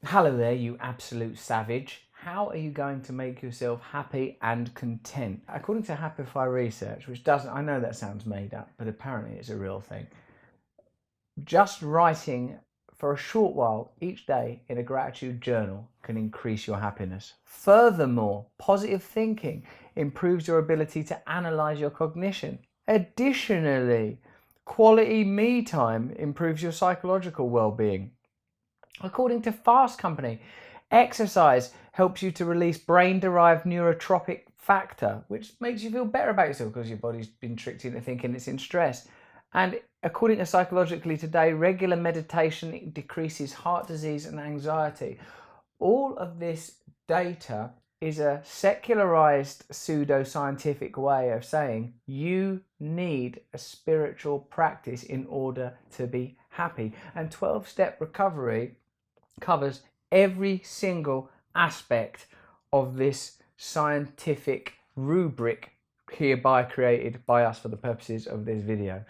Hello there, you absolute savage. How are you going to make yourself happy and content? According to Happify Research, which doesn't, I know that sounds made up, but apparently it's a real thing. Just writing for a short while each day in a gratitude journal can increase your happiness. Furthermore, positive thinking improves your ability to analyze your cognition. Additionally, quality me time improves your psychological well-being. According to Fast Company, exercise helps you to release brain-derived neurotropic factor, which makes you feel better about yourself because your body's been tricked into thinking it's in stress. And according to Psychologically Today, regular meditation decreases heart disease and anxiety. All of this data is a secularized pseudo-scientific way of saying you need a spiritual practice in order to be happy. And 12-step recovery covers every single aspect of this scientific rubric hereby created by us for the purposes of this video.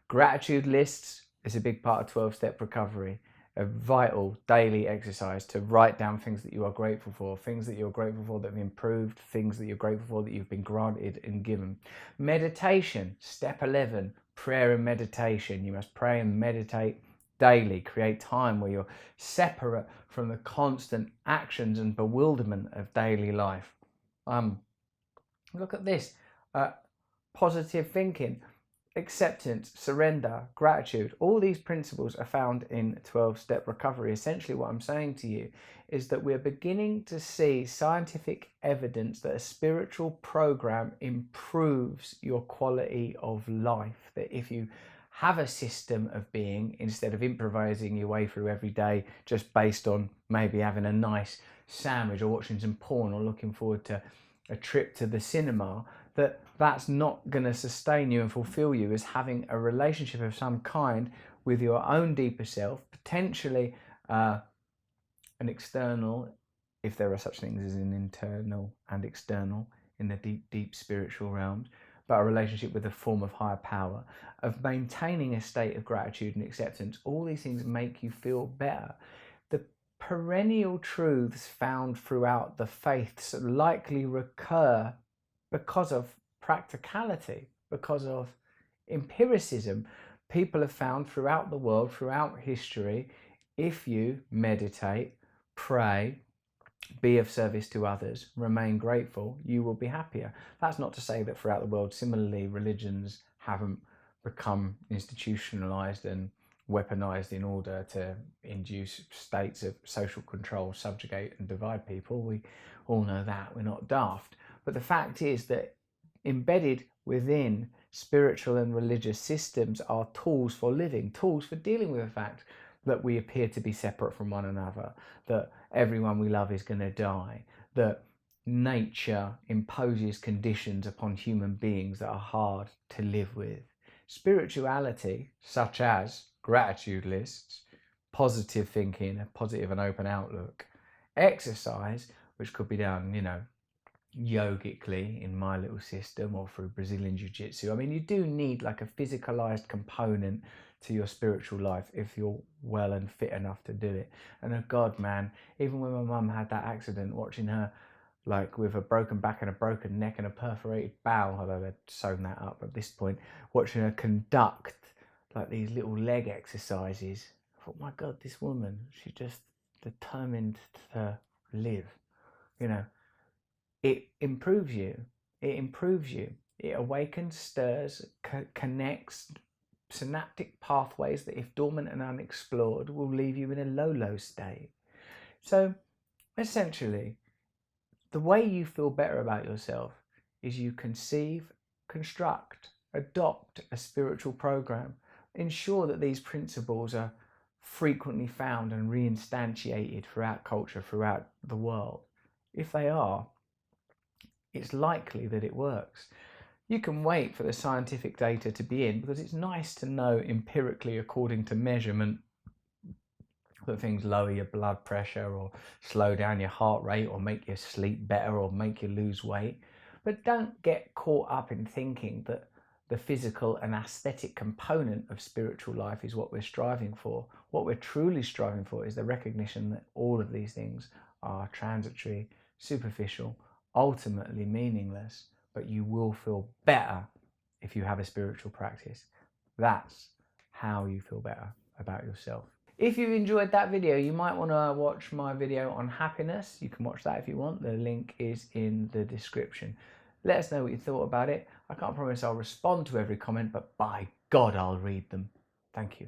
Gratitude lists is a big part of 12-step recovery. A vital daily exercise to write down things that you are grateful for, things that you're grateful for that have improved, things that you're grateful for that you've been granted and given. Meditation, step 11, prayer and meditation. You must pray and meditate daily. Create time where you're separate from the constant actions and bewilderment of daily life. Look at this. Positive thinking, acceptance, surrender, gratitude. All these principles are found in 12-step recovery. Essentially what I'm saying to you is that we're beginning to see scientific evidence that a spiritual program improves your quality of life. That if you have a system of being, instead of improvising your way through every day just based on maybe having a nice sandwich or watching some porn or looking forward to a trip to the cinema, that's not going to sustain you and fulfill you as having a relationship of some kind with your own deeper self, potentially an external, if there are such things as an internal and external in the deep spiritual realms, but a relationship with a form of higher power, of maintaining a state of gratitude and acceptance. All these things make you feel better. The perennial truths found throughout the faiths likely recur because of practicality, because of empiricism. People have found throughout the world, throughout history, if you meditate, pray, be of service to others, remain grateful, you will be happier. That's not to say that throughout the world, similarly, religions haven't become institutionalized and weaponized in order to induce states of social control, subjugate and divide people. We all know that. We're not daft. But the fact is that embedded within spiritual and religious systems are tools for living, tools for dealing with the fact that we appear to be separate from one another, that everyone we love is going to die, that nature imposes conditions upon human beings that are hard to live with. Spirituality, such as gratitude lists, positive thinking, a positive and open outlook, exercise, which could be done, yogically in my little system or through Brazilian Jiu-Jitsu. I mean, you do need like a physicalized component to your spiritual life if you're well and fit enough to do it. And oh God, man, even when my mum had that accident, watching her like with a broken back and a broken neck and a perforated bowel, although they'd sewn that up at this point, watching her conduct like these little leg exercises, I thought, my God, this woman, she's just determined to live, It improves you. It improves you. It awakens, stirs, connects synaptic pathways that, if dormant and unexplored, will leave you in a low state. So, essentially, the way you feel better about yourself is you conceive, construct, adopt a spiritual program. Ensure that these principles are frequently found and reinstantiated throughout culture, throughout the world. If they are, it's likely that it works. You can wait for the scientific data to be in because it's nice to know empirically, according to measurement, that things lower your blood pressure or slow down your heart rate or make you sleep better or make you lose weight. But don't get caught up in thinking that the physical and aesthetic component of spiritual life is what we're striving for. What we're truly striving for is the recognition that all of these things are transitory, superficial, ultimately meaningless, but you will feel better if you have a spiritual practice. That's how you feel better about yourself. If you enjoyed that video, you might want to watch my video on happiness. You can watch that if you want. The link is in the description. Let us know what you thought about it. I can't promise I'll respond to every comment, but by God, I'll read them. Thank you.